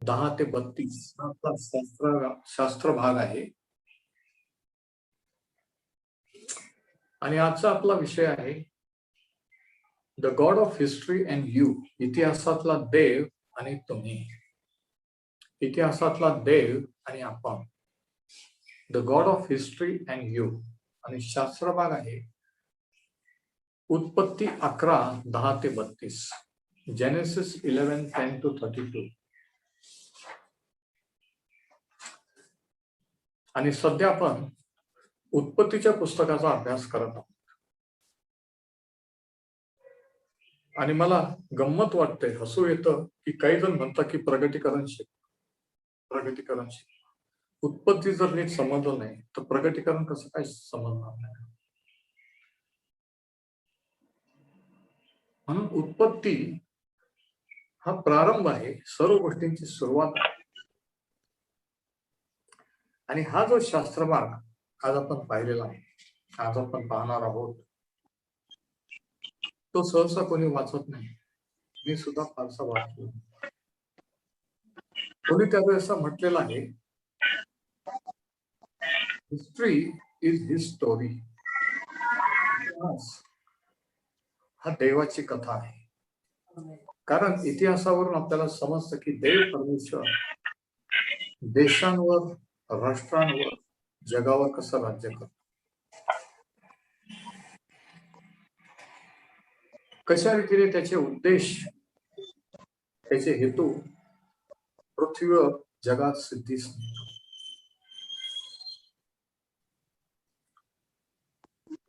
10 ते 32 हा शास्त्र भाग आहे. आणि आजचा आपला विषय आहे the God of history and you. इतिहासातला देव आणि तुम्ही. इतिहासातला देव आणि आपण. The God of history and you. आणि शास्त्र भाग आहे उत्पत्ती 11 10 ते 32. Genesis 11 10 to 32. आणि सध्या आपण उत्पत्तीच्या पुस्तकाचा अभ्यास करत आहोत. आणि मला गंमत वाटते, हसू येतं की काही जण म्हणतात की प्रगटीकरण शिक. उत्पत्ती जर नीट समजलं नाही तर प्रगटीकरण कसं काय समजणार नाही. म्हणून उत्पत्ती हा प्रारंभ आहे, सर्व गोष्टींची सुरुवात आहे. आणि हा जो शास्त्र भाग आज आपण पाहिलेला आहे, आज आपण पाहणार आहोत, तो सहसा कोणी वाचत नाही. मी सुद्धा फारसा वाचतो. कोणी त्यावेळेस असं म्हटलेलं आहे, हिस्ट्री इज हिज स्टोरी. हा देवाची कथा आहे. कारण इतिहासावरून आपल्याला समजतं की देव परमेश्वर देशांवर, राष्ट्रांवर, जगावर कसं राज्य करतो, कशा रीतीने त्याचे उद्देश, त्याचे हेतू पृथ्वीवर जगात सिद्धीस नेतो.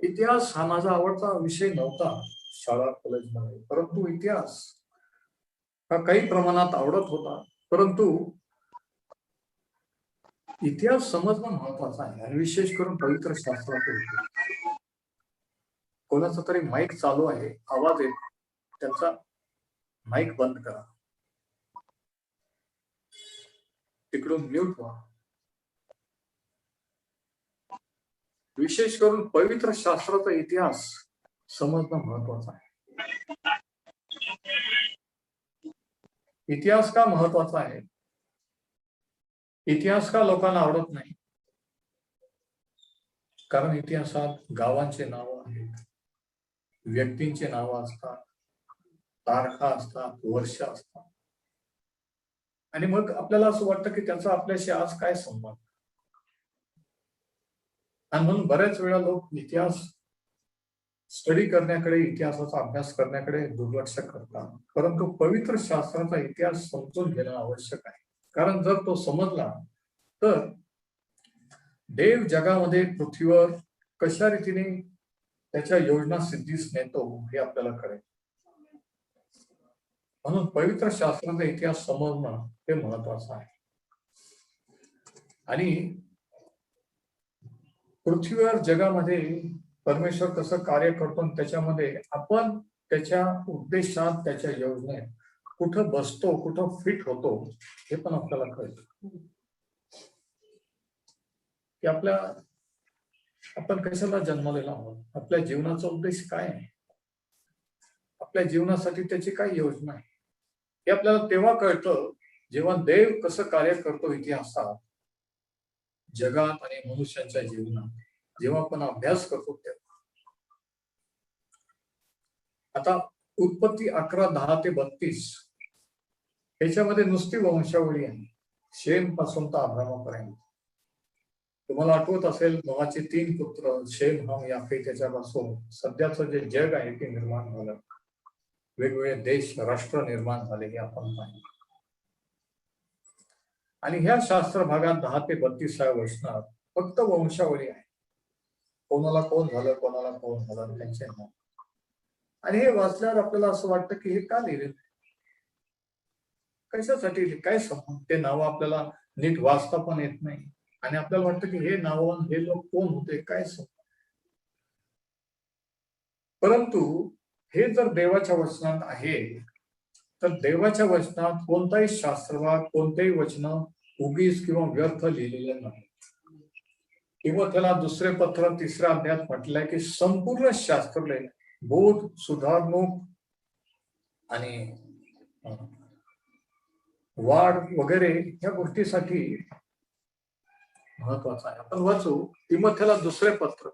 इतिहास हा माझा आवडता विषय नव्हता शाळा कॉलेजमध्ये, परंतु इतिहास हा काही प्रमाणात आवडत होता. परंतु इतिहास समजणं महत्वाचा आहे, आणि विशेष करून पवित्र शास्त्रात. कोणाचा तरी माईक चालू आहे, आवाज येत, त्यांचा माईक बंद करा, तिकडून म्यूट व्हा. विशेष करून पवित्र शास्त्राचा इतिहास समजणं महत्वाचा आहे. इतिहास का महत्वाचा आहे? इतिहास का लोकांना आवडत नाही? कारण इतिहासात गावांचे नाव आहेत, व्यक्तींचे नाव असतात, तारखा असतात, वर्ष असतात. आणि मग आपल्याला असं वाटतं की त्याचा आपल्याशी आज काय संबंध. आणि म्हणून बऱ्याच वेळा लोक इतिहास स्टडी करण्याकडे, इतिहासाचा अभ्यास करण्याकडे दुर्लक्ष करतात. परंतु पवित्र शास्त्राचा इतिहास समजून घेणं आवश्यक आहे. कारण जर तो समजला तर देव जगामध्ये, पृथ्वीवर कशा रीतीने त्याच्या योजना सिद्धीस नेतो हे आपल्याला कळेल. म्हणून पवित्र शास्त्राचा इतिहास समजणं हे महत्वाचं आहे. आणि पृथ्वीवर, जगामध्ये परमेश्वर कसं कार्य करतो, त्याच्यामध्ये आपण त्याच्या उद्देशात, त्याच्या योजनेत कुठं बसतो, कुठं फिट होतो हे पण आपल्याला कळतं. की आपण कशाला जन्मलेला आहोत, आपल्या जीवनाचा उद्देश काय आहे, आपल्या जीवनासाठी त्याची काय योजना आहे, हे आपल्याला तेव्हा कळतं जेव्हा देव कसं कार्य करतो इतिहासात, जगात आणि मनुष्यांच्या जीवनात, जेव्हा आपण अभ्यास करतो तेव्हा. आता उत्पत्ती 11 10 ते 32 याच्यामध्ये नुसती वंशावळी आहे, शेम पासून तर अब्रामापर्यंत. तुम्हाला आठवत असेल, नोहाचे 3 पुत्र शेम, हम, याफेत, त्याच्यापासून सध्याचं जे जग आहे ते निर्माण झालं. वेगवेगळे देश, राष्ट्र निर्माण झाले हे आपण पाहिलं. आणि ह्या शास्त्र भागात 10 ते 32 वचनात फक्त वंशावळी आहे, कोणाला कोण झालं, कोणाला कोण झालं त्यांचे नाव. आणि हे वाचल्यावर आपल्याला असं वाटतं की हे का लिहिले, कशासाठी, काय संबंध. ते नाव आपल्याला नीट वाचता पण येत नाही, आणि आपल्याला वाटतं की हे नाव, हे लोक कोण होते, काय संबंध. परंतु हे जर देवाच्या वचनात आहे, तर देवाच्या वचनात कोणताही शास्त्रभाग, कोणतेही वचन उगीच किंवा व्यर्थ लिहिलेले नाही. किंवा त्याला दुसरे पत्र 3ऱ्या अध्यायात म्हटलंय की संपूर्ण शास्त्र बोध, सुधारणूक आणि वाढ वगैरे या गोष्टीसाठी महत्वाचा आहे. आपण वाचू तिमोथेला दुसरे पत्र,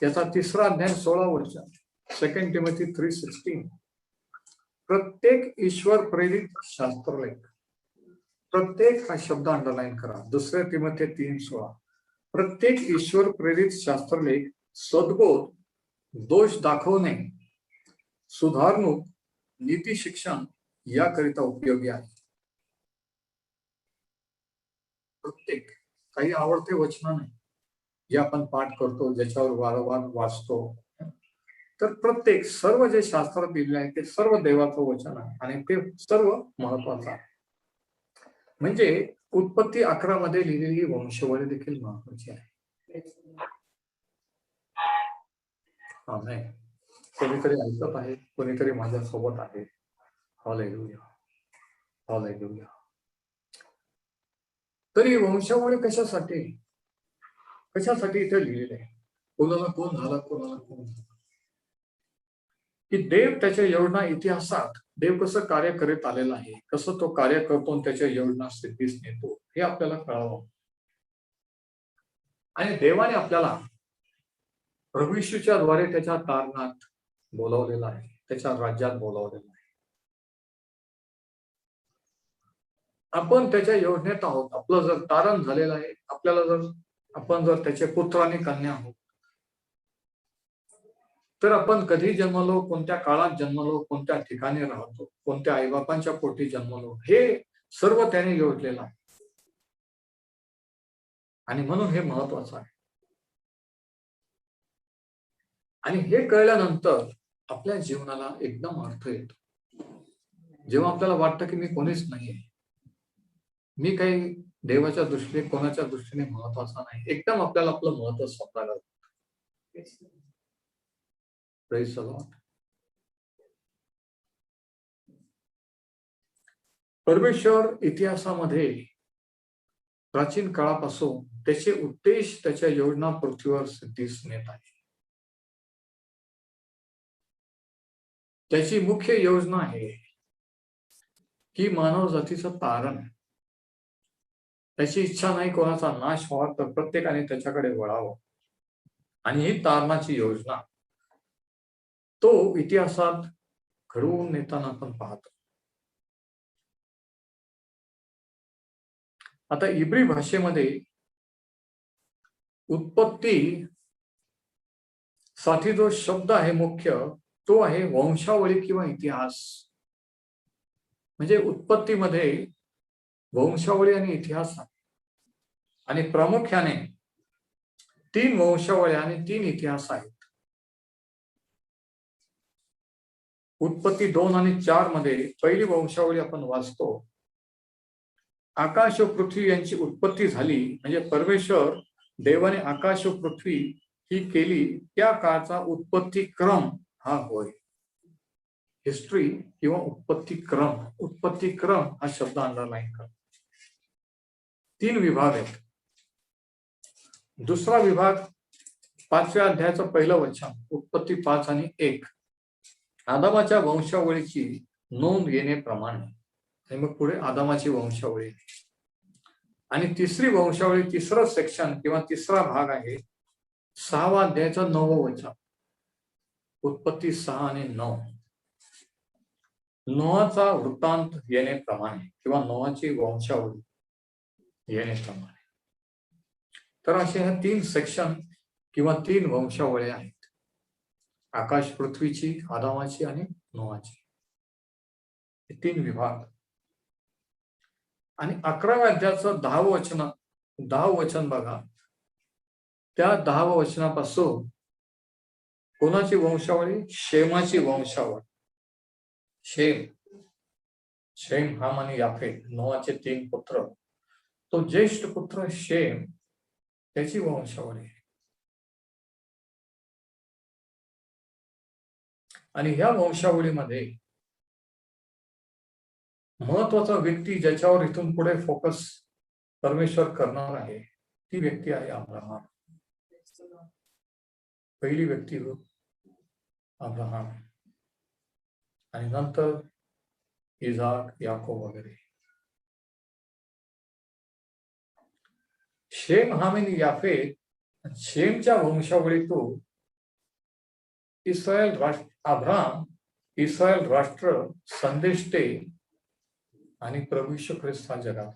याचा 3रा अध्याय 16 वचन, 2 टिमोथी 3:16. प्रत्येक ईश्वर प्रेरित शास्त्रलेख, प्रत्येक हा शब्द अंडरलाईन करा. 2 तिमोथी 3:16. प्रत्येक ईश्वर प्रेरित शास्त्रलेख सद्बोध, दोष दाखवणे, सुधारणूक, नीती शिक्षण याकरिता उपयोगी आहे. प्रत्येक काही आवडते वचन नाही जे आपण पाठ करतो, ज्याच्यावर वारंवार वाचतो, तर प्रत्येक सर्व जे शास्त्रात दिलेले आहे ते सर्व देवाचं वचन आहे आणि ते सर्व महत्वाचं आहे. म्हणजे उत्पत्ती 11 मध्ये लिहिलेली वंशावली देखील महत्वाची आहे. नाही, कोणीतरी ऐकत आहे, कोणीतरी माझ्या सोबत आहे. Hallelujah, hallelujah. तरी वंशावळी कशासाठी इथे लिहिलेले आहे? कोणाला कोण झाला, कोणाला कोण झाला, की देव त्याच्या योजना इतिहासात देव कसं कार्य करत आलेला आहे, कसं तो कार्य करतो आणि त्याच्या योजना स्थितीस नेतो हे आपल्याला कळावं. आणि देवाने आपल्याला प्रभू येशूच्या द्वारे त्याच्या तारणात बोलावलेलं आहे, त्याच्या राज्यात बोलावलेलं आहे. आपण त्याच्या योजनेत आहोत. आपलं जर तारण झालेलं आहे, आपण जर त्याचे पुत्र आणि कन्या आहोत, तर आपण कधी जन्मलो, कोणत्या काळात जन्मलो, कोणत्या ठिकाणी राहतो, कोणत्या आईबापांच्या पोटी जन्मलो, हे सर्व त्याने योजलेलं आहे. आणि म्हणून हे महत्वाचं आहे. आणि हे कळल्यानंतर आपल्या जीवनाला एकदम अर्थ येतो. जेव्हा आपल्याला वाटतं की मी कोणीच नाहीये, मी काही देवाच्या दृष्टीने कोणाच्या दृष्टीने महत्वाचा नाही, एकदम आपल्याला आपलं महत्व समजायला लागतं. Praise the Lord. परमेश्वर इतिहासामध्ये प्राचीन काळापासून त्याचे उद्देश, त्याच्या योजना पृथ्वीवर सिद्धीस नेत आहे. त्याची मुख्य योजना आहे की मानव जातीचं तारण. त्याची इच्छा नाही कोणाचा नाश व्हावा, तर प्रत्येकाने त्याच्याकडे वळावं. आणि ही तारणाची योजना तो इतिहासात घडवून नेताना आपण पाहतो. आता इब्री भाषेमध्ये उत्पत्ती साठी जो शब्द आहे मुख्य, तो आहे वंशावळी किंवा इतिहास. म्हणजे उत्पत्तीमध्ये वंशावळी आणि इतिहास आहे. आणि प्रामुख्याने 3 वंशावळी आणि 3 इतिहास आहेत. उत्पत्ती 2 आणि 4 मध्ये पहिली वंशावळी आपण वाचतो, आकाश व पृथ्वी यांची उत्पत्ती झाली. म्हणजे परमेश्वर देवाने आकाश व पृथ्वी ही केली, त्या काळचा उत्पत्ती क्रम हा होय. हिस्ट्री किंवा उत्पत्ती क्रम हा शब्द अंडरलाईन करा. 3 विभाग आहेत. दुसरा विभाग 5व्या अध्यायाचं पहिलं वचन, उत्पत्ती 5 आणि 1, आदामाच्या वंशावळीची नोंद येण्याप्रमाणे. आणि मग पुढे आदामाची वंशावळी. आणि तिसरी वंशावळी, तिसरं सेक्शन किंवा तिसरा भाग आहे 6व्या अध्यायाचं 9वं वचन, उत्पत्ती 6 आणि 9, नोहाचा वृत्तांत येण्याप्रमाणे किंवा नोहाची वंशावळी येण्याप्रमाणे. तर असे ह्या 3 सेक्शन किंवा 3 वंशावळी आहेत, आकाश पृथ्वीची, आदामाची आणि नोहाची. 3 विभाग. आणि 11व्या अध्यायाचं 10वं वचन बघा. त्या 10व्या वचनापासून कोणाची वंशावळी? शेमाची वंशावळी. शेम, हाम आणि याफेत, नोहाचे 3 पुत्र. तो ज्येष्ठ पुत्र शेम, त्याची वंशावळी. आणि ह्या वंशावळीमध्ये महत्वाचा व्यक्ती ज्याच्यावर इथून पुढे फोकस परमेश्वर करणार आहे, ती व्यक्ती आहे अब्राहम. पहिली व्यक्ती अब्राहम. आणि नंतर इझाक, याकोब वगैरे. शेम, हाम आणि याफेत, शेमच्या वंशावळीतून इस्रायल राष्ट्र, अब्राम इस्रायल राष्ट्र, संदेष्टे आणि प्रभू येशू ख्रिस्त हा जगात.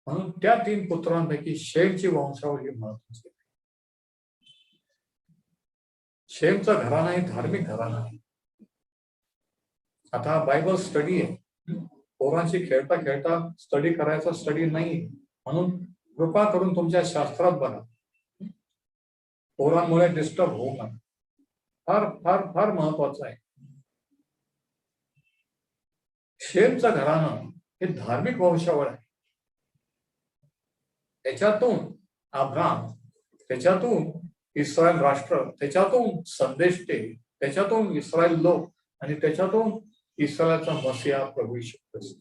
म्हणून त्या 3 पुत्रांपैकी शेमची वंशावळी महत्वाची. शेमचा घराणा हे धार्मिक घराणा आहे. आता हा बायबल स्टडी आहे, पोरांशी खेळता खेळता स्टडी करायचा स्टडी नाही. म्हणून कृपा करून तुमच्या शास्त्रात बघा, पोरांमुळे डिस्टर्ब होऊ नका. फार फार फार महत्वाचं आहे. शेमचं घराणं हे धार्मिक वंशावळ आहे. त्याच्यातून अब्राम, त्याच्यातून इस्रायल राष्ट्र, त्याच्यातून संदेष्टे, त्याच्यातून इस्रायल लोक आणि त्याच्यातून इस्रायलचा मसीहा प्रभू येशू ख्रिस्त.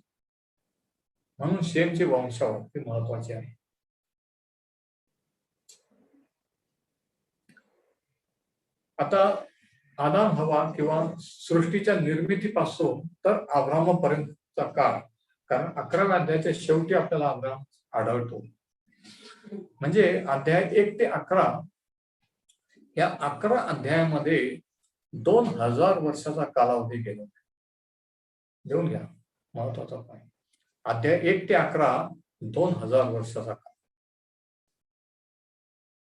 म्हणून शेमची वंशावळ ही महत्वाची आहे. आता आदाम हवा किंवा सृष्टीच्या निर्मितीपासून तर अब्रामापर्यंतचा काळ, कारण 11व्या अध्यायाच्या शेवटी आपल्याला अब्राम आढळतो. म्हणजे अध्याय 1 ते 11, या 11 अध्यायामध्ये 2000 वर्षाचा कालावधी गेला. घेऊन घ्या, महत्वाचा पॉईंट. अध्याय 1 ते 11 2000 वर्षाचा काळ.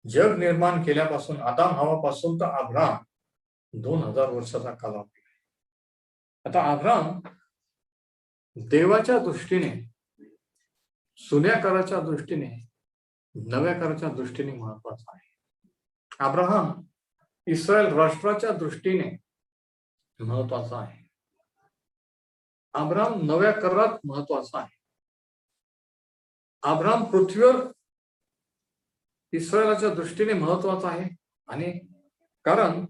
जग निर्माण केल्यापासून आदाम हवापासून तर अब्राम 2000 वर्षाचा कालावधी. आता अब्राम देवाच्या दृष्टीने, जुन्या कराच्या दृष्टीने, नव्या कराच्या दृष्टीने महत्वाचा आहे. अब्राहम इस्रायल राष्ट्राच्या दृष्टीने महत्वाचा आहे. अब्राम नव्या करात महत्वाचा आहे. अब्राम पृथ्वीवर इस्रायलाच्या दृष्टीने महत्वाचा आहे. आणि कारण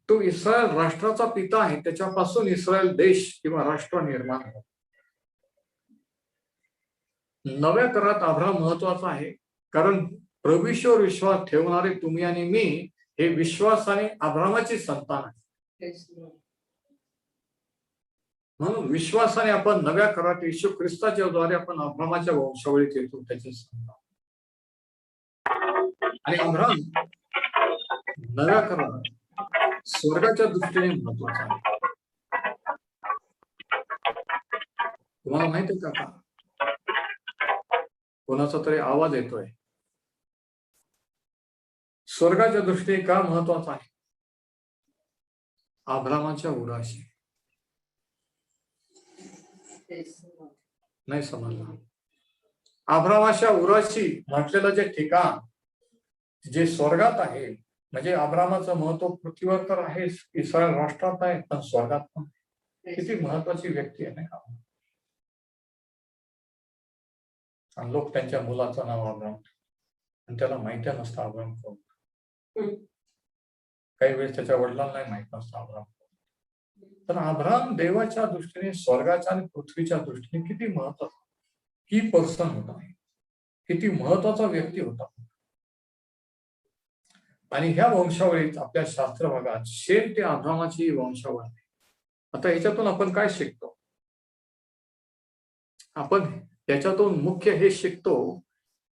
तो इस्रायल राष्ट्राचा पिता आहे, त्याच्यापासून इस्रायल देश किंवा राष्ट्र निर्माण होते. नव्या करात अब्राम महत्वाचा आहे, कारण प्रभूवर विश्वास ठेवणारे तुम्ही आणि मी हे विश्वासाने अब्रामाची संतान आहे. म्हणून विश्वासाने आपण नव्या करात येशू ख्रिस्ताच्या द्वारे आपण अब्रामाच्या वंशावळीत येतो, त्याची संतान. आणि अब्राम नव्या करात स्वर्गाच्या दृष्टीने महत्वाचा आहे. तुम्हाला माहित आहे का, कोणाचा तरी आवाज येतोय? स्वर्गाच्या दृष्टीने का महत्वाचा आहे? अब्रामाच्या उराशी. नाही समजलं? अब्रामाच्या उराशी म्हटलेलं जे ठिकाण जे स्वर्गात आहे, म्हणजे अब्रामाचं महत्व पृथ्वीवर तर आहे, इस्रायल राष्ट्रात आहे, पण स्वर्गात पण. किती महत्वाची व्यक्ती आहे ना. आणि लोक त्यांच्या मुलाचं नाव अब्राम, आणि त्याला माहिती नसतं अब्राम कोण. काही वेळेस त्याच्या वडिलांना नाही माहित नसतं अब्राम. तर अब्राम देवाच्या दृष्टीने, स्वर्गाच्या आणि पृथ्वीच्या दृष्टीने किती महत्वाचा, की पर्सन होता, किती महत्वाचा व्यक्ती होता. आणि ह्या वंशावळीत आपल्या शास्त्र भागात शेम ते अब्रामाची वंशावळ आहे. आता ह्याच्यातून आपण काय शिकतो? आपण त्याच्यातून मुख्य हे शिकतो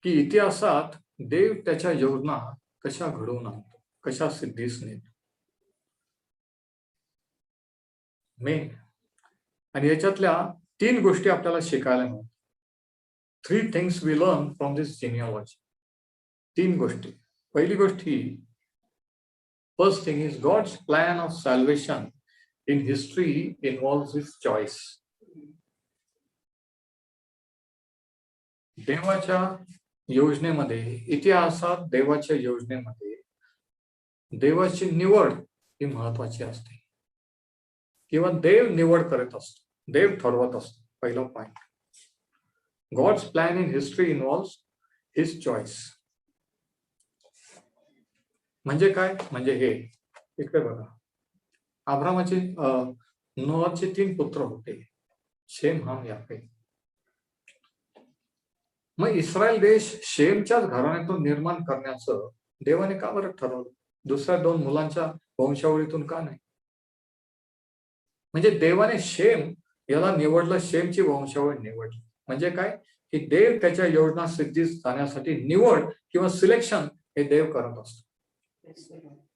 की इतिहासात देव त्याच्या योजना कशा घडवून आणतो, कशा सिद्धीस नेतो. मेन. आणि याच्यातल्या 3 गोष्टी आपल्याला शिकायला मिळतात. 3 things we learn from this genealogy. 3 गोष्टी. पहिली गोष्ट ही, first thing is God's plan of salvation in history involves his choice. देवाच्या योजनेमध्ये, इतिहासात देवाच्या योजनेमध्ये देवाची निवड ही महत्वाची असते, किंवा देव निवड करत असतो, देव ठरवत असतो. पहिला point, God's plan in history involves his choice. म्हणजे काय? म्हणजे हे इकडे बघा, अब्रामाचे नोआचे 3 पुत्र होते, शेम, हाम, याफेत. मग इस्रायल देश शेमच्याच घराण्यातून निर्माण करण्याचं देवाने का बरं ठरवलं? दुसऱ्या 2 मुलांच्या वंशावळीतून का नाही? म्हणजे देवाने शेम याला निवडलं, शेमची वंशावळ निवडली. म्हणजे काय की देव त्याच्या योजना सिद्धीस जाण्यासाठी निवड किंवा सिलेक्शन हे देव करत असतो.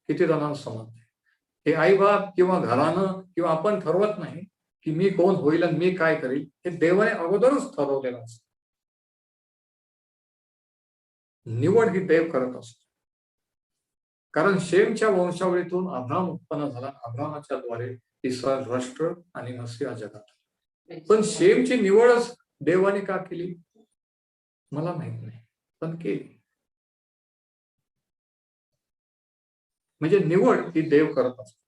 किती जणांना समजते? हे आई बाप किंवा घरानं किंवा आपण ठरवत नाही की मी कोण होईल आणि मी काय करील, हे देवाने अगोदरच ठरवलेलं असतं. निवड ही देव करत असतो. कारण शेमच्या वंशावळीतून अब्राम उत्पन्न झाला. अब्रामाच्या द्वारे इस्रायल राष्ट्र आणि मसीहा जगात. पण शेमची निवडच देवाने का केली मला माहित नाही, पण केली. म्हणजे निवड ही देव करत असतो.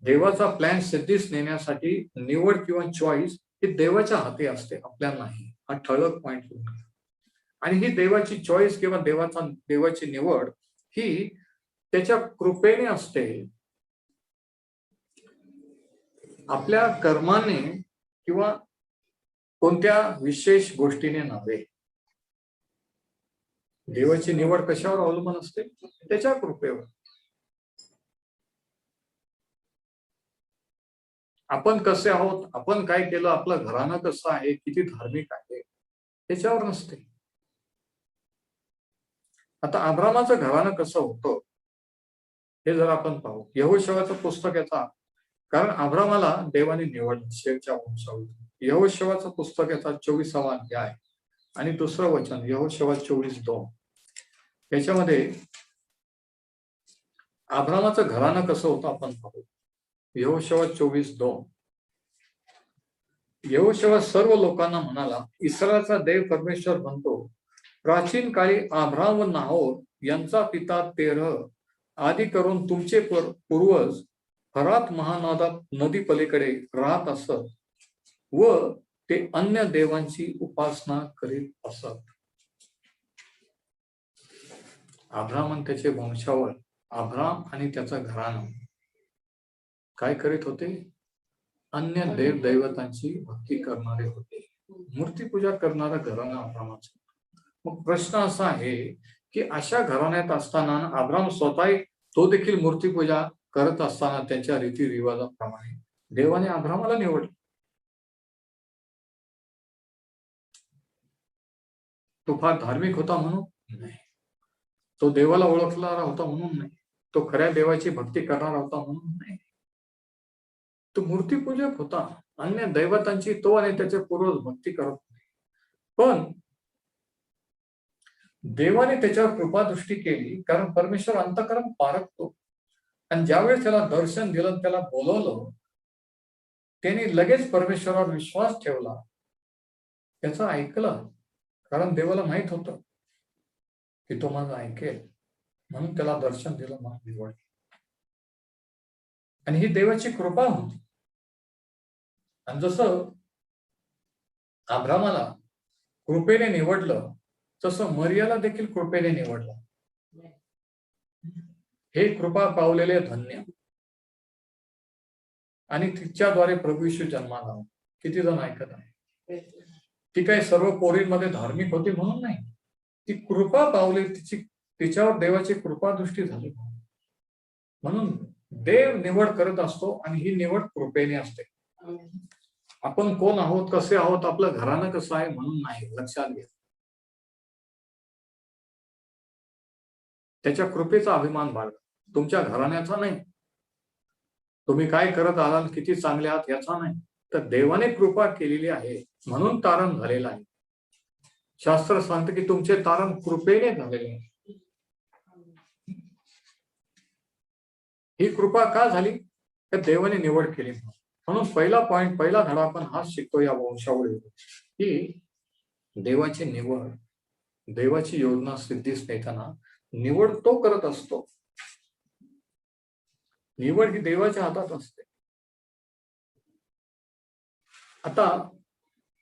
देवाचा प्लॅन सिद्धीस नेण्यासाठी निवड किंवा चॉईस ही देवाच्या हाती असते, आपल्या नाही. हा ठळक पॉइंट. आणि ही देवाची चॉईस किंवा देवाची निवड ही त्याच्या कृपेने असते, आपल्या कर्माने किंवा कोणत्या विशेष गोष्टीने नव्हे. देवाची निवड कशावर अवलंबून असते? त्याच्या कृपेवर. आपण कसे आहोत, आपण काय केलं, आपलं घराणं कसं आहे, किती धार्मिक आहे, त्याच्यावर नसते. आता अब्रामाचं घराणं कसं होतं हे जर आपण पाहू, यहोशुआचं पुस्तक याचा, कारण अब्रामाला देवाने निवडलं शेमच्या वंशावळीतून. यहोशुआचं पुस्तक याचा 24वा अध्याय आणि दुसरं वचन यहोशुआ 24:2. याच्यामध्ये अब्रामाचं घराणं कसं होतं आपण पाहू. यहोशुआ 24:2. यहोशुआ सर्व लोकांना म्हणाला, इस्रायलचा देव परमेश्वर म्हणतो, प्राचीन काळी अब्राम व नाहोर यांचा पिता तेरह आदी करून तुमचे पूर्वज फरात महानदात नदी पलीकडे राहत असत व ते अन्य देवांची उपासना करीत असत. अब्राम आणि त्याचे वंशावळ, अब्राम आणि त्याचं घराणं काय करीत होते? अन्य देव दैवतांची भक्ती करणारे होते, मूर्तीपूजा करणारा घराणं अब्रामाचं. मग प्रश्न असा आहे की अशा घराण्यात असताना अब्राम स्वतः तो देखील मूर्तीपूजा करत असताना त्यांच्या रीतिरिवाजाप्रमाणे देवाने अब्रामाला निवडले. तो फार धार्मिक होता म्हणून नाही, तो देवाला ओळखणारा होता म्हणून नाही, तो खऱ्या देवाची भक्ती करणारा होता म्हणून नाही, तो मूर्तीपूजक होता. अन्य दैवतांची तो आणि त्याचे पूर्वज भक्ती करत होते. पण देवाने त्याच्यावर कृपादृष्टी केली, कारण परमेश्वर अंतःकरण पारखतो. आणि ज्यावेळेस त्याला दर्शन दिलं, त्याला बोलवलं, त्याने लगेच परमेश्वरावर विश्वास ठेवला, त्याचं ऐकलं. कारण देवाला माहित होतं की तो माझं ऐकेल, म्हणून त्याला दर्शन दिलं, मला निवड. आणि ही देवाची कृपा होती. आणि जसं अब्रामाला कृपेने निवडलं, तसं मरियाला देखील कृपेने निवडलं. हे कृपा पावलेले धन्य. आणि तिच्याद्वारे प्रभू येशू जन्माला. किती जण ऐकत आहे? ती काही सर्व पोरींमध्ये धार्मिक होती म्हणून नाही, ती कृपा पावली, तिच्यावर देवाची कृपा दृष्टी झाली म्हणून. देव निवड करत असतो आणि ही निवड कृपेने असते. आपण कोण आहोत, कसे आहोत, आपलं घराणं कसं आहे म्हणून नाही, लक्षात घ्या. त्याच्या कृपेचा अभिमान बाळगा, तुमच्या घराण्याचा नाही. तुम्ही काय करत आहात, किती चांगले आहात याचा नाही, तर देवाने कृपा केलेली आहे म्हणून तारण झालेलं आहे. शास्त्र सांगते की तुमचे तारण कृपेने झालेले आहे. ही कृपा का झाली? तर देवाने निवड केली म्हणून. पहिला पॉइंट, पहिला धडा आपण हाच शिकतो या वंशावळीवर, की देवाची निवड, देवाची योजना सिद्धीस नेताना निवड तो करत असतो. निवड ही देवाच्या हातात असते. आता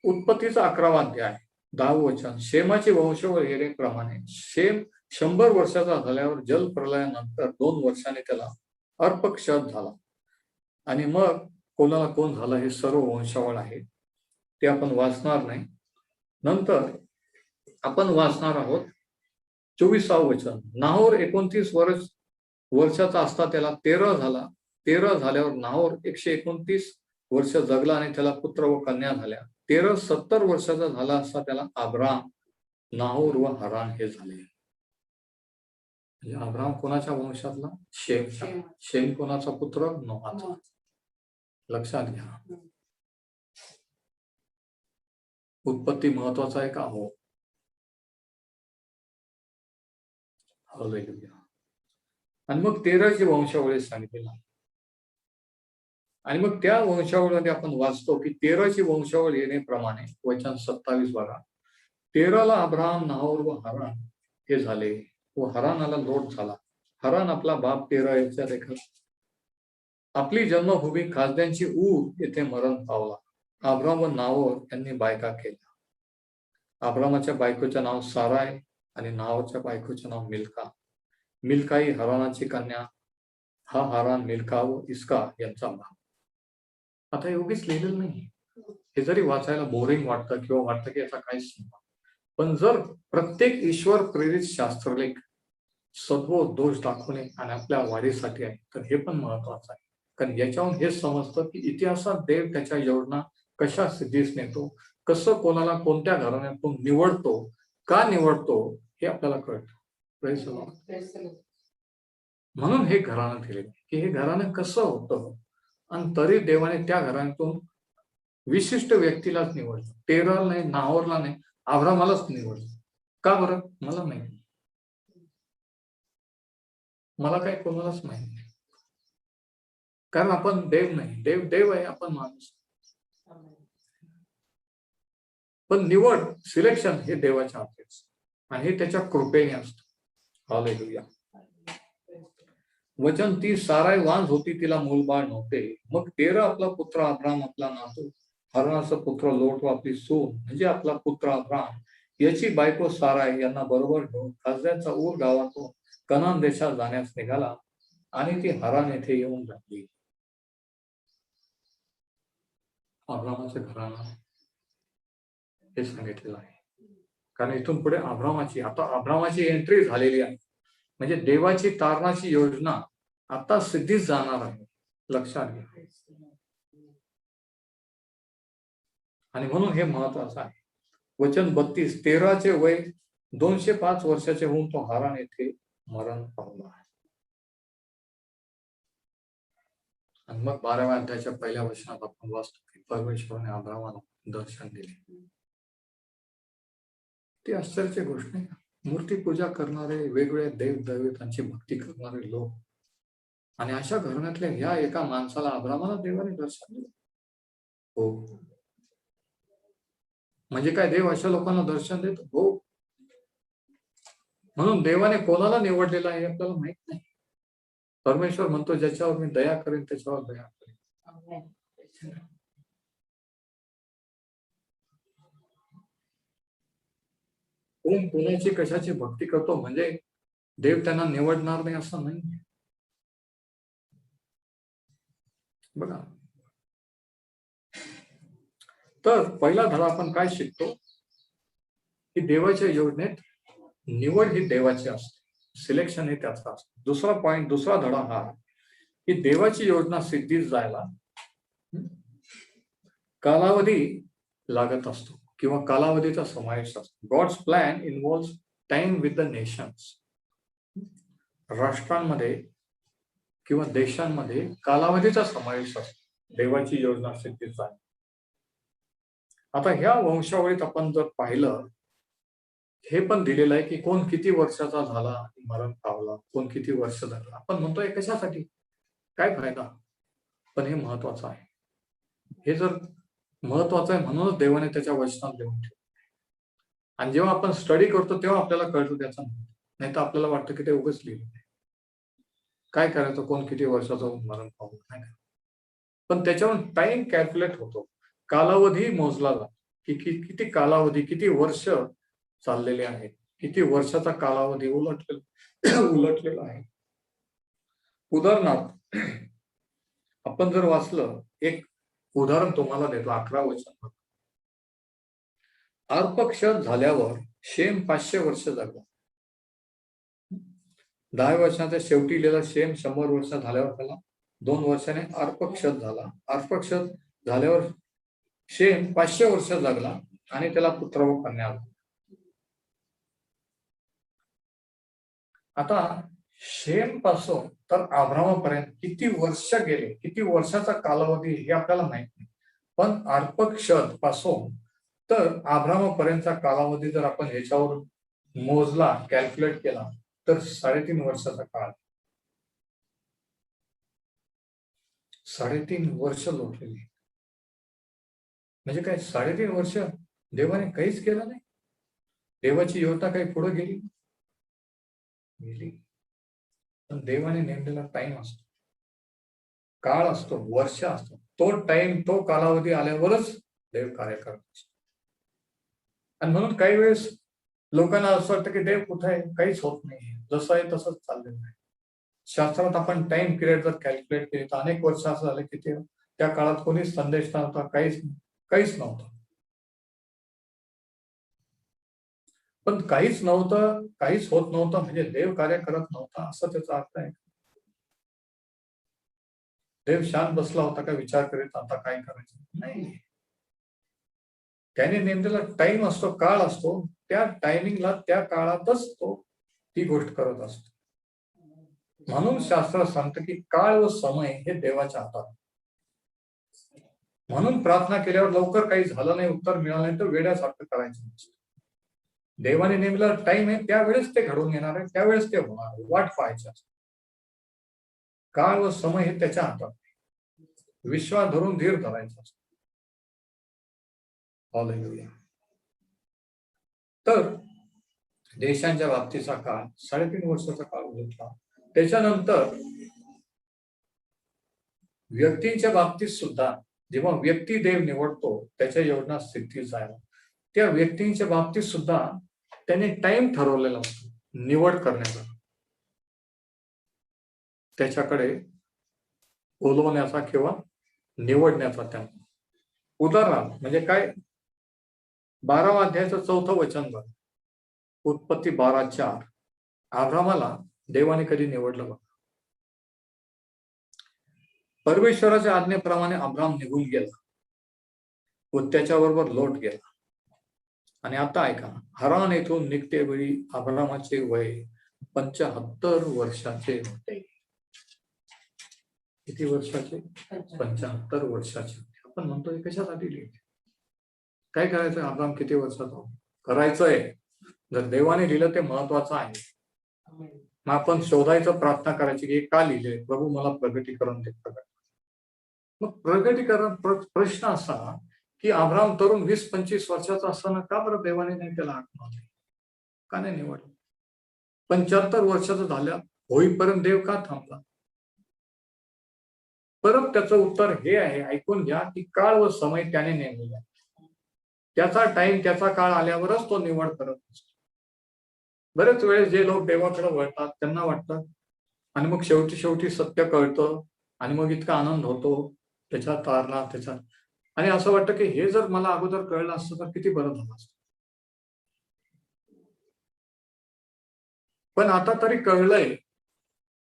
उत्पत्तीचा 11वा अध्याय 10वे वचन. शेमाची वंशावळ येण्याप्रमाणे शेम 100 वर्षाचा झाल्यावर जल प्रलयानंतर 2 वर्षांनी त्याला अर्पक्षद झाला. आणि मग कोणाला कोण झालं हे सर्व वंशावळ आहे, ते आपण वाचणार नाही. नंतर आपण वाचणार आहोत 24वे वचन. नाहोर 29 वर्षाचा असता त्याला 13 झाला. 13 झाल्यावर नाहोर 129 वर्ष जगला आणि त्याला पुत्र व कन्या झाल्या. 70 वर्षाचा झाला असता त्याला अब्राम, नाहोर व हारान हे झाले. अब्राम कोणाच्या वंशातला? शेमचा. शेम कोणाचा पुत्र? नोहाचा. लक्षात घ्या. उत्पत्ती महत्वाचा आहे का? हो. आणि मग 13ची वंशावळी सांगितली. आणि मग त्या वंशावळीमध्ये आपण वाचतो की 13ची वंशावळ येण्याप्रमाणे वचन 27 बघा. 13ला अब्राम, नाहोर व हारान हे झाले व हारानाला लोट झाला. हारान आपला बाप 13 याच्या रेखा आपली जन्मभूमी खासद्यांची ऊर येथे मरण पावला. अब्राम व नाहोर यांनी बायका केल्या. अब्रामाच्या बायकोचे नाव साराय आणि नाहोरच्या बायकोचे नाव मिल्का. मिल्का ही हारानाची कन्या. हा हारान मिल्का व इस्का यांचा भाव. आता एवढीच लिहिलेलं नाही. हे जरी वाचायला बोरिंग वाटतं किंवा वाटतं की याचा काहीच नाही, पण जर प्रत्येक ईश्वर प्रेरित शास्त्रलेख सद्व दोष दाखवणे आणि आपल्या वाढीसाठी आहे, तर हे पण महत्वाचं आहे. कारण याच्यावरून हे समजतं की इतिहासात देव त्याच्या योजना कशा सिद्धीस नेतो, कसं कोणाला कोणत्या घराण्यातून निवडतो, का निवडतो हे आपल्याला कळतं. Praise the Lord. म्हणून हे घराणं दिलेलं की हे घराणं कसं होतं आणि तरी देवाने त्या घराण्यातून विशिष्ट व्यक्तीलाच निवडलं. 13ला नाही, नाहोरला नाही, अब्रामालाच निवडलं. का बरं? मला माहिती. मला काही कोणालाच माहिती नाही. कारण आपण देव नाही. देव आहे, आपण माणूस. पण निवड, सिलेक्शन हे देवाच्या हातात आणि हे त्याच्या कृपेने असतं. हालेलुया. वचन ती साराय वांझ होती, तिला मूलबाळ नव्हते. मग 13 आपला पुत्र अब्राम, आपला नातू हारानाचा पुत्र लोट व आपली सून म्हणजे आपला पुत्र अब्राम याची बायको साराय यांना बरोबर घेऊन खासद्यांचा ऊर गावातून कनान देशात जाण्यास निघाला आणि ती हारान येथे येऊन राहिली. अब्रामाचे घराणं हे सांगितलेलं आहे. कारण इथून पुढे अब्रामाची एंट्री झालेली आहे. म्हणजे देवाची तारणाची योजना आता सिद्धीच जाणार आहे. लक्षात घ्या. आणि म्हणून हे महत्वाचं आहे. वचन 32, 13चे वय 205 वर्षाचे होऊन तो हारान येथे मरण पावला. आणि मग 12व्या अध्यायाच्या पहिल्या वचनात आपण वाचतो की परमेश्वराने अब्रामाला दर्शन दिले. ती आश्चर्याची गोष्ट नाही. मूर्ती पूजा करणारे, वेगवेगळे देव दैवतांची भक्ती करणारे लोक आणि अशा घराण्यातल्या ह्या एका माणसाला अब्रामाला देवाने दर्शन दिलं. हो. म्हणजे काय देव अशा लोकांना दर्शन देतो? हो. म्हणून देवाने कोणाला निवडलेलं आहे आपल्याला माहित नाही. परमेश्वर म्हणतो ज्याच्यावर मी दया करेन त्याच्यावर दया करेन. कोण कोणाची कशाची भक्ती करतो म्हणजे देव त्यांना निवडणार नाही असं नाही. बघा, तर पहिला धडा आपण काय शिकतो की देवाच्या योजनेत निवड ही देवाची असते, सिलेक्शन हे त्याचं असतं. दुसरा धडा हा की देवाची योजना सिद्धीस जायला कालावधी लागत असतो किंवा कालावधीचा समावेश असतो. God's plan involves time with the nations. राष्ट्रांमध्ये किंवा देशांमध्ये कालावधीचा समावेश असतो देवाची योजना सिद्धीस जायला. आता ह्या वंशावळीत आपण जर पाहिलं, हे पण दिलेलं आहे की कोण किती वर्षाचा झाला मरण पावला, कोण किती वर्ष झाला. आपण म्हणतोय कशासाठी, काय फायदा, पण हे महत्वाचं आहे. हे जर महत्वाचं आहे म्हणूनच देवाने त्याच्या वचनात लिहून ठेवलं. आणि जेव्हा आपण स्टडी करतो तेव्हा आपल्याला कळतं त्याचा, नाही तर आपल्याला वाटतं की ते उगाच लिहिलं. काय करायचं, कोण किती वर्षाचं मरण पावलं, नाही का. पण त्याच्यावर टाइम कॅल्क्युलेट होतो, कालावधी मोजला जातो की किती कालावधी, किती वर्ष चाललेले आहेत, किती वर्षाचा कालावधी उलटलेला आहे. उदाहरणार्थ आपण जर वाचलं, एक उदाहरण तुम्हाला देतो. 11 वचन. अर्पक्षद झाल्यावर शेम 500 वर्ष जगला. 10 वर्षाच्या शेवटी लिहिला शेम 100 वर्ष झाल्यावर त्याला 2 वर्षाने अर्पक्षद झाला. अर्पक्षद झाल्यावर शेम 500 वर्ष जगला आणि त्याला पुत्र व कन्या आला. आता शेम पासून तर अब्रामापर्यंत किती वर्ष गेले, किती वर्षाचा कालावधी हे आपल्याला माहित नाही, पण अर्पक्षद पासून तर अब्रामापर्यंतचा कालावधी जर आपण ह्याच्यावर मोजला, कॅल्क्युलेट केला तर 3.5 वर्षाचा काळ. 3.5 वर्ष लोटलेली. म्हणजे काय 3.5 वर्ष देवाने काहीच केलं नाही? देवाची योजना काही पुढे गेली? पण देवाने नेमलेला टाइम असतो, काळ असतो, वर्ष असतो. तो टाइम, तो कालावधी आल्यावरच देव कार्य करत असतो. आणि म्हणून काही वेळेस लोकांना असं वाटतं की देव कुठे आहे, काहीच होत नाही, जसं आहे तसंच चाललेलं आहे. शास्त्रात आपण टाइम पिरियड जर कॅल्क्युलेट केली तर अनेक वर्ष असं झालं की त्या काळात कोणीच संदेश नव्हता, काहीच नव्हतं. पण काहीच नव्हतं, काहीच होत नव्हतं म्हणजे देव कार्य करत नव्हता असं त्याचा अर्थ आहे? देव शांत बसला होता का विचार करीत आता काय करायचं? नाही. त्याने नेमलेला टाइम असतो, काळ असतो, त्या टायमिंगला, त्या काळातच तो ती गोष्ट करत असतो. म्हणून शास्त्र सांगतं की काळ व समय हे देवाच्या हातात. म्हणून प्रार्थना केल्यावर लवकर काही झालं नाही, उत्तर मिळालं नाही तर वेड्यासारखं करायचं नसतं. देवाने नेमलेला टाइम आहे, त्यावेळेस ते घडून येणार आहे, त्यावेळेस ते होणार आहे, वाट पाहायची असते. काळ व समय हे त्याच्या हातात. विश्वास धरून धीर धरायचा असतो. हालेलुया. तर देशांच्या बाबतीचा काळ 3.5 वर्षाचा काळ घेतला. त्याच्यानंतर व्यक्तींच्या बाबतीत सुद्धा जेव्हा व्यक्ती देव निवडतो त्याच्या योजना स्थिती जायला, त्या व्यक्तींच्या बाबतीत सुद्धा त्याने टाइम ठरवलेला असतो निवड करण्याचा, त्याच्याकडे बोलवण्याचा किंवा निवडण्याचा. त्यांना उदाहरण म्हणजे काय, 12 अध्यायाचं 4थं वचन बघ. उत्पत्ती 12:4. अब्रामाला देवाने कधी निवडलं बघ. परमेश्वराच्या आज्ञेप्रमाणे अब्राम निघून गेला व त्याच्याबरोबर लोट गेला. आणि आता ऐका, हरान येथून निघते वेळी अब्रामाचे वय 75 वर्षाचे होते. किती वर्षाचे? 75 वर्षाचे. आपण म्हणतोय कशासाठी लिहिले, काय करायचंय? अब्राम किती वर्षाचा करायचंय? जर देवाने लिहिलं ते महत्वाचं आहे. मग आपण शोधायचं, प्रार्थना करायची की का लिहिले प्रभू, मला प्रगटीकरण दे. मग प्रगटीकरण प्रश्न असा की अब्राम तरुण 20-25 वर्षाचा असताना का बरं देवाने नाही त्याला आठवलं, का नाही निवडलं? 75 वर्षाचं झाल्या होईपर्यंत देव का थांबला? परत त्याचं उत्तर हे आहे, ऐकून घ्या, की काळ व समय त्याने नेमलेला, त्याचा टाइम, त्याचा काळ आल्यावरच तो निवड करत असतो. बरेच वेळेस जे लोक देवाकडे वळतात त्यांना वाटतं, आणि मग शेवटी सत्य कळतं आणि मग इतका आनंद होतो त्याच्या तारणा त्याच्या, आणि असं वाटतं की हे जर मला अगोदर कळलं असतं तर किती बरं झालं असतं. पण आता तरी कळलंय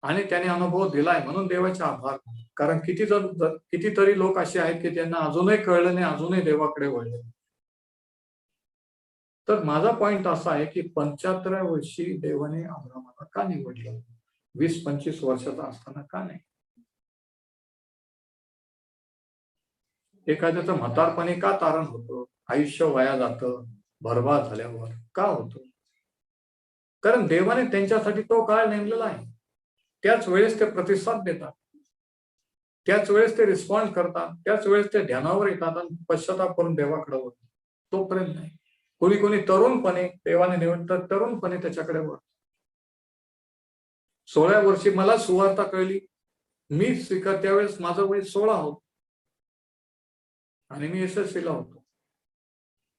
आणि त्याने अनुभव दिलाय म्हणून देवाचे आभार. कारण कितीतरी लोक असे आहेत की त्यांना अजूनही कळलं नाही, अजूनही देवाकडे वळले. तर माझा पॉइंट असा आहे की 75व्या वर्षी देवाने अब्रामाला का निवडलं, 20-25 वर्षाचा असताना का नाही? एखाद्याचं म्हातारपणे का तारण होतं, आयुष्य वाया जातं बरबाद झाल्यावर का होतं? कारण देवाने त्यांच्यासाठी तो काळ नेमलेला आहे. त्याच वेळेस ते प्रतिसाद देतात, त्याच वेळेस ते रिस्पॉन्ड करतात, त्याच वेळेस ते ध्यानावर येतात आणि पश्चाताप करून देवाकडे वळतात. तोपर्यंत नाही. कोणी तरुणपणे देवाने निवडतात, तरुणपणे त्याच्याकडे वळतात. 16व्या वर्षी मला सुवार्ता कळली, मी स्वीकार, त्यावेळेस माझं वय 16 होत आणि मी यशस्वीला होतो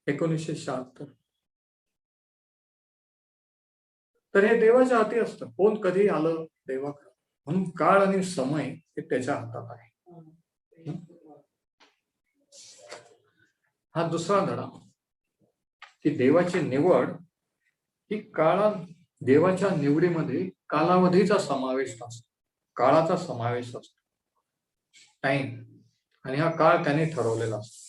1976. तर हे देवाच्या हाती असतं, कोण कधी आलं देवाकडे. म्हणून काळ आणि समय हे त्याच्या हातात आहे. हा दुसरा धडा की देवाची निवड ही देवाच्या निवडीमध्ये कालावधीचा समावेश असतो, काळाचा समावेश असतो, टाइम. आणि हा काळ त्याने ठरवलेला असतो.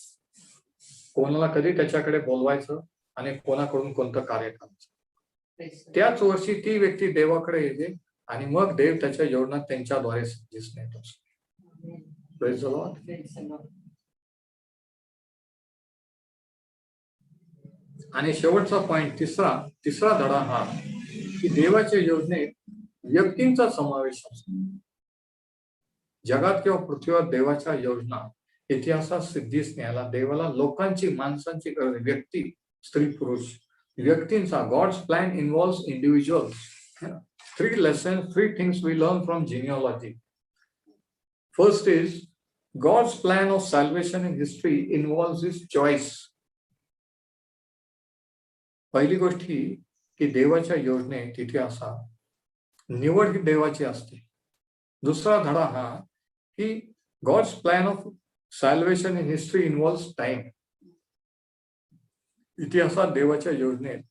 कोणाला कधी त्याच्याकडे बोलवायचं आणि कोणाकडून कोणतं कार्य करायचं. त्याच वर्षी ती व्यक्ती देवाकडे येते आणि मग देव त्याच्या योजना त्यांच्याद्वारे दिसून येत असतो. Praise the Lord. आणि शेवटचा पॉइंट तिसरा धडा हा की देवाच्या योजनेत व्यक्तींचा समावेश असतो. जगात किंवा पृथ्वीवर देवाच्या योजना इतिहासात सिद्धीस न्यायला देवाला लोकांची, माणसांची गरज, व्यक्ती, स्त्री पुरुष व्यक्तींचा. God's plan involves individuals. 3 lessons, 3 things we learn from genealogy. First is God's plan of salvation in history involves his choice. पहिली गोष्ट ही की देवाच्या योजनेत इतिहासात निवड ही देवाची असते. दुसरा धडा हा की God's plan of salvation in history involves time. इतिहासात देवाच्या योजनेत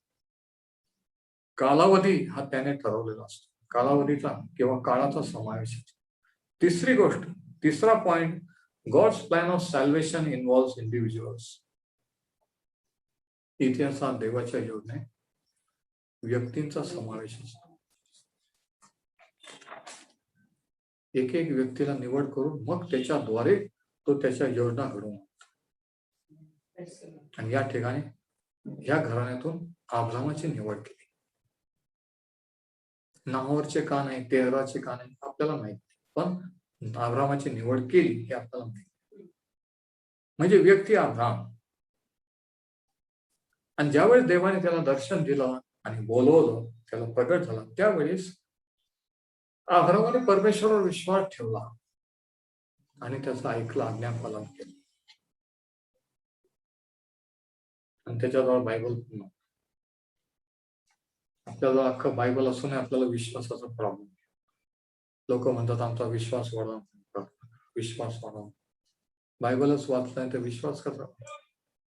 कालावधी हा त्याने ठरवलेला असतो. कालावधीचा किंवा काळाचा समावेश असतो. तिसरा point, God's plan of salvation involves individuals. इतिहासात देवाच्या योजनेत व्यक्तींचा समावेश असतो. एक एक व्यक्तीला निवड करून मग त्याच्याद्वारे तो त्याच्या योजना घडवून आणतो. आणि या ठिकाणी या घराण्यातून अब्रामाची निवड केली. नावावरचे का नाही, तेराचे का नाही आपल्याला माहित नाही, पण अब्रामाची निवड केली हे आपल्याला माहिती. म्हणजे व्यक्ती अब्राम. आणि ज्यावेळेस देवाने त्याला दर्शन दिलं आणि बोलवलं, त्याला प्रगट झाला, त्यावेळेस अब्रामाने परमेश्वरावर विश्वास ठेवला आणि त्याचा ऐकलं, आज्ञापालन केलं. आणि त्याच्याजवळ बायबल पण नव्हतं. आपल्याला अख्खं बायबल असून आपल्याला विश्वासाचा प्रॉब्लेम. लोक म्हणतात आमचा विश्वास वाढवा, विश्वास वाढवा. बायबलच वाचला नाही तर विश्वास कसा?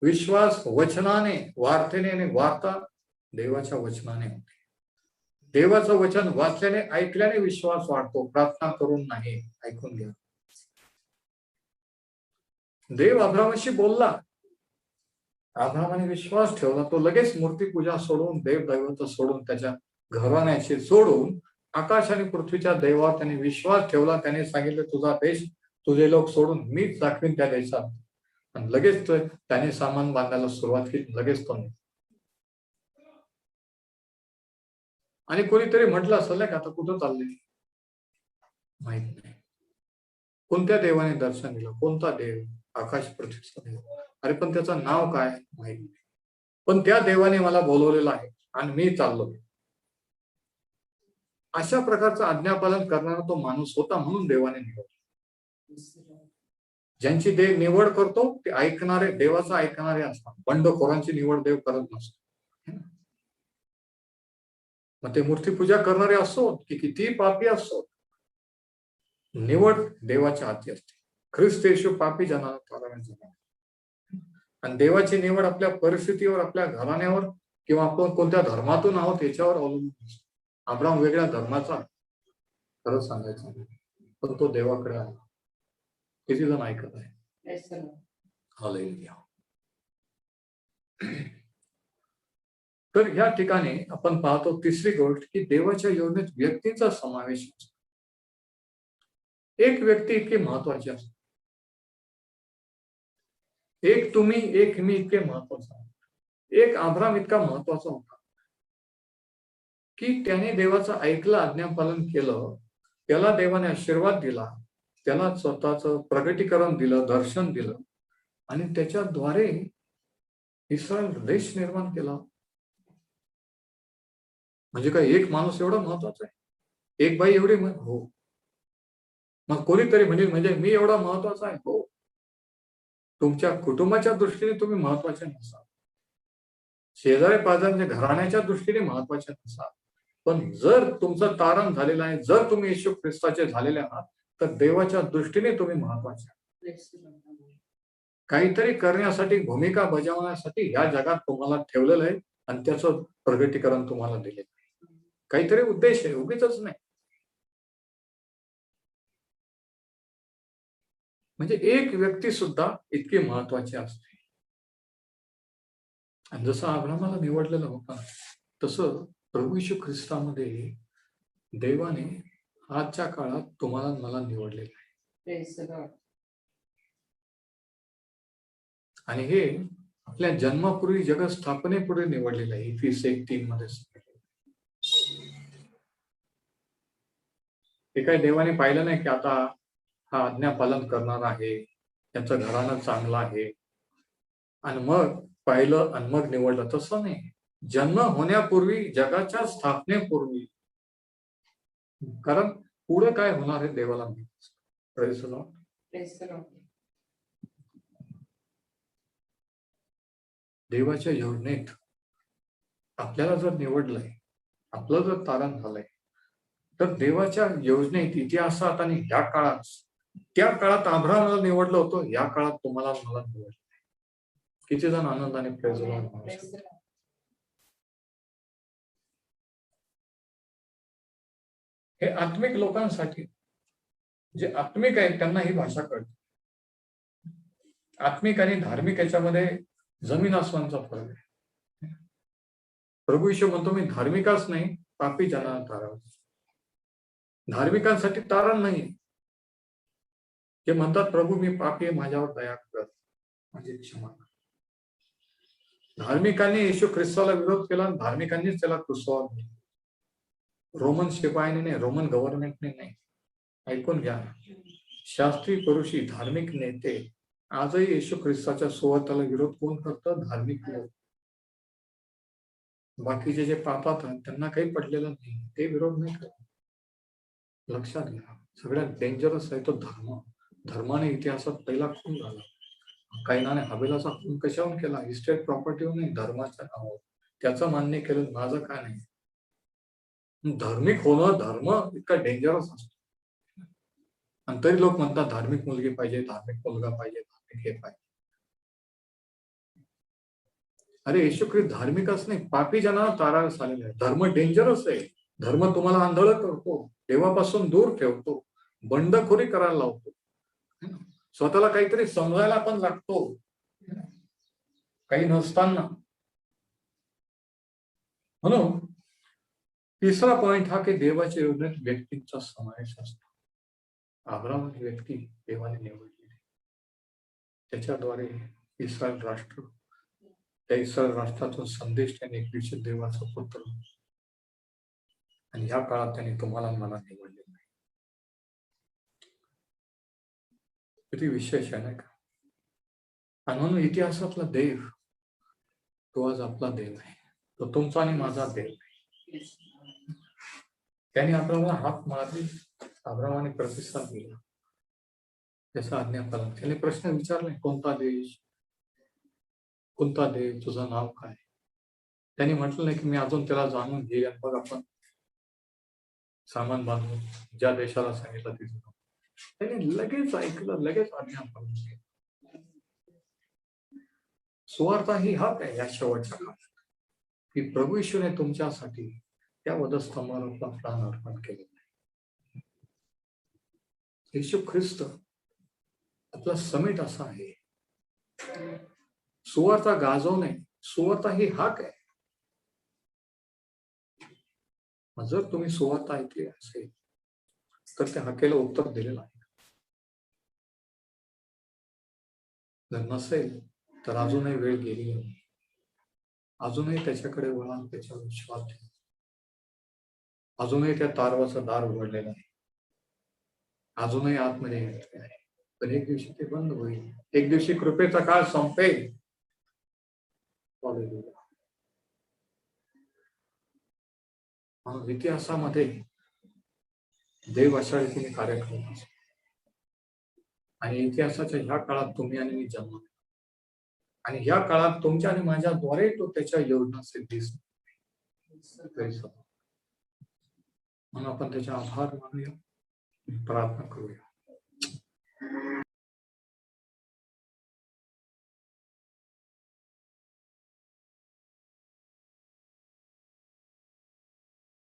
विश्वास वचनाने, वार्तेने आणि वार्ता देवाच्या वचनाने होते. देवाचं वचन वाचल्याने, ऐकल्याने विश्वास वाढतो, प्रार्थना करून नाही. ऐकून घ्या. देव अब्रामाशी बोलला, अब्रामाने विश्वास ठेवला. तो लगेच मूर्तीपूजा सोडून, देव दैवत सोडून, त्याच्या घराण्याशी सोडून आकाश आणि पृथ्वीच्या देवावर त्याने विश्वास ठेवला. त्याने सांगितलं तुझा देश, तुझे लोक सोडून मीच दाखवीन त्या देशात. आणि लगेच त्याने सामान बांधायला सुरुवात केली. लगेच तो नाही. आणि कोणीतरी म्हटलं असेल का आता कुठं चालले माहित नाही. कोणत्या देवाने दर्शन दिलं, कोणता देव, आकाश पृथ्वीचा देव. अरे पण त्याचं नाव काय माहित नाही. पण त्या देवाने मला बोलवलेलं आहे आणि मी चाललो. अशा प्रकारचं आज्ञापालन करणारा तो माणूस होता, म्हणून देवाने निवडला. ज्यांची देव निवड करतो ते ऐकणारे, देवाचं ऐकणारे असतात. बंडखोरांची निवड देव करत नसतो. मग ते मूर्तीपूजा करणारे असो की किती पापी असो, निवड देवाच्या हाती असते. ख्रिस्त येशू पापी जनाला तारण्याचा. आणि देवाची निवड आपल्या परिस्थितीवर, आपल्या घराण्यावर किंवा आपण कोणत्या धर्मातून आहोत याच्यावर अवलंबून असतो. अब्राम वेगळ्या धर्माचा, खरं सांगायचं, पण तो देवाकडे आहे. किती जण ऐकत आहे? हालेलुया. तर या ठिकाणी आपण पाहतो तिसरी गोष्ट की देवाच्या योजनेत व्यक्तीचा समावेश असतो. एक व्यक्ती इतकी महत्वाची असते. एक तुम्ही, एक मी इतके महत्वाचा. एक अब्राम इतका महत्वाचा होता की त्याने देवाचं ऐकलं, आज्ञापालन केलं. त्याला देवाने आशीर्वाद दिला, त्याला स्वतःच प्रगटीकरण दिलं, दर्शन दिलं आणि त्याच्याद्वारे इस्रायल देश निर्माण केला. म्हणजे काय एक माणूस एवढा महत्वाचा आहे? एक बाई एवढी? हो. मग कोणीतरी म्हणजे मी एवढा महत्वाचा आहे? हो. तुमच्या कुटुंबाच्या दृष्टीने तुम्ही महत्वाचे नसाल, शेजारी पाजारच्या घराण्याच्या दृष्टीने महत्वाचे नसाल, पण जर तुमचं तारण झालेलं आहे, जर तुम्ही येशू ख्रिस्ताचे झालेले आहात, तर देवाच्या दृष्टीने तुम्ही महत्वाचे. काहीतरी करण्यासाठी, भूमिका बजावण्यासाठी या जगात तुम्हाला ठेवलेलं आहे आणि त्याचं प्रगटीकरण तुम्हाला दिले. काहीतरी उद्देश आहे, उगीच नाही. म्हणजे एक व्यक्ती सुद्धा इतकी महत्वाची असते. आणि जसं अब्राहमाला निवडलेलं होतं तसं प्रभू येशू ख्रिस्तामध्ये देवाने आजच्या काळात तुम्हाला मला निवडलेलं आहे. आणि हे आपल्या जन्मापूर्वी जगत स्थापनेपूर्वी निवडलेलं आहे. Ephesians 1:3 मध्ये हे काही देवाने पाहिलं नाही की आता हा आज्ञा पालन करणार आहे, त्याचं घराणं चांगलं आहे आणि मग पाहिलं आणि मग निवडलं, तसं नाही. जन्म होण्यापूर्वी, जगाच्या स्थापनेपूर्वी, कारण पुढे काय होणार हे देवाला देवाच्या योजनेत आपल्याला जर निवडलंय, आपलं जर तारण झालंय, तर देवाच्या योजनेत, इतिहासात आणि ह्या काळात, त्या काळात अब्राहमाला निवडलं होतं, या काळात तुम्हाला मला निवडलं. किती जण आनंदाने प्रेज द लॉर्ड. हे आत्मिक लोकांसाठी, जे आत्मिक आहेत त्यांना ही भाषा कळते. आत्मिक आणि धार्मिक याच्यामध्ये जमीन आसमानचा फरक आहे. प्रभू येशू म्हणतो, मी धार्मिकच नाही, पापी जनांना तारण. धार्मिकांसाठी तारण नाही. ते म्हणतात, प्रभू मी पापी आहे, माझ्यावर दया कर, माझी क्षमा कर. धार्मिकांनी येशू ख्रिस्ताला विरोध केला, धार्मिकांनीच त्याला क्रुसावर नेलं. रोमन शिपायाने नाही, रोमन गव्हर्नमेंटने नाही. ऐकून घ्या, शास्त्री पुरुषी धार्मिक नेते आजही येशू ख्रिस्ताच्या सुवार्तेला विरोध कोण करतं? धार्मिक लोक. बाकीचे जे पापात आहेत त्यांना काही पडलेलं नाही, ते विरोध नाही करत. लक्षात घ्या, सगळ्यात डेंजरस आहे तो धर्म. धर्माने इतिहासात पहिला खून झाला. कायनाने हबेलाचा खून कशावरून केला? इस्टेट प्रॉपर्टीवर नाही, धर्माच्या नावावर. त्याचं मान्य केलं, माझं काय नाही. धार्मिक होणं, धर्म इतका डेंजरस असतो. आणि तरी लोक म्हणतात धार्मिक मुलगी पाहिजे, धार्मिक मुलगा पाहिजे, धार्मिक हे पाहिजे. अरे येशू ख्रिस्त धार्मिकच नाही, पापी जनांना तारास आलेला आहे. धर्म डेंजरस आहे. धर्म तुम्हाला आंधळ करतो, देवापासून दूर ठेवतो, बंडखोरी करायला लावतो, स्वतःला काहीतरी समजायला पण लागतो काही नसताना. म्हणून तिसरा पॉइंट हा की देवाच्या योजनेत व्यक्तींचा समावेश असतो. अब्राहम ही व्यक्ती देवाने निवडलेली, त्याच्याद्वारे इस्रायल राष्ट्र, त्या इस्रायल राष्ट्रातून संदेश त्याने एकविशे देवाचा पुत्र, आणि ह्या काळात त्याने तुम्हाला मला निवडलेलं आहे. किती विशेष आहे नाही का? आणि म्हणून इतिहासातला देव तो आज आपला देव आहे, तो तुमचा आणि माझा देव आहे. त्याने अब्राहमाला हात मारली, अब्राहमाने प्रतिसाद दिला, त्याचा आज्ञापालन. त्याने प्रश्न विचारले, कोणता देश, कोणता देव, तुझं नाव काय? त्यांनी म्हटलं नाही की मी अजून त्याला जाणून घेईल, मग आपण सामान बांधून ज्या देशाला सांगितलं तिथे. त्यांनी लगेच ऐकलं, लगेच आज्ञापालन केलं. सुवार्ता ही हाक आहे या शेवटच्या काळात, की प्रभू येशूने तुमच्यासाठी त्या वधस्तंभावर आपला प्राण अर्पण केलेला आहे. येशू ख्रिस्त आपला समेट असा आहे. सुवार्ता गाजवणे, सुवार्ता ही हाक आहे. जर तुम्ही सुवार्ता ऐकली असेल तर त्या हाकेला उत्तर दिलेलं आहे. जर नसेल तर अजूनही वेळ गेली नाही. अजूनही त्याच्याकडे वळा, त्याच्यावर विश्वास ठेवा. अजूनही त्या तारवाचं दार उघडलेलं आहे, अजूनही आतमध्ये येत आहे. पण एक दिवशी ते बंद होईल, एक दिवशी कृपेचा काळ संपेल. म्हणून इतिहासामध्ये देव अशा रीतीने कार्य करत असतो. आणि इतिहासाच्या ह्या काळात तुम्ही आणि मी जन्म, आणि ह्या काळात तुमच्या आणि माझ्याद्वारे तो त्याच्या योजना सिद्धीस. म्हणून आपण त्याचे आभार मानूया, प्रार्थना करूया.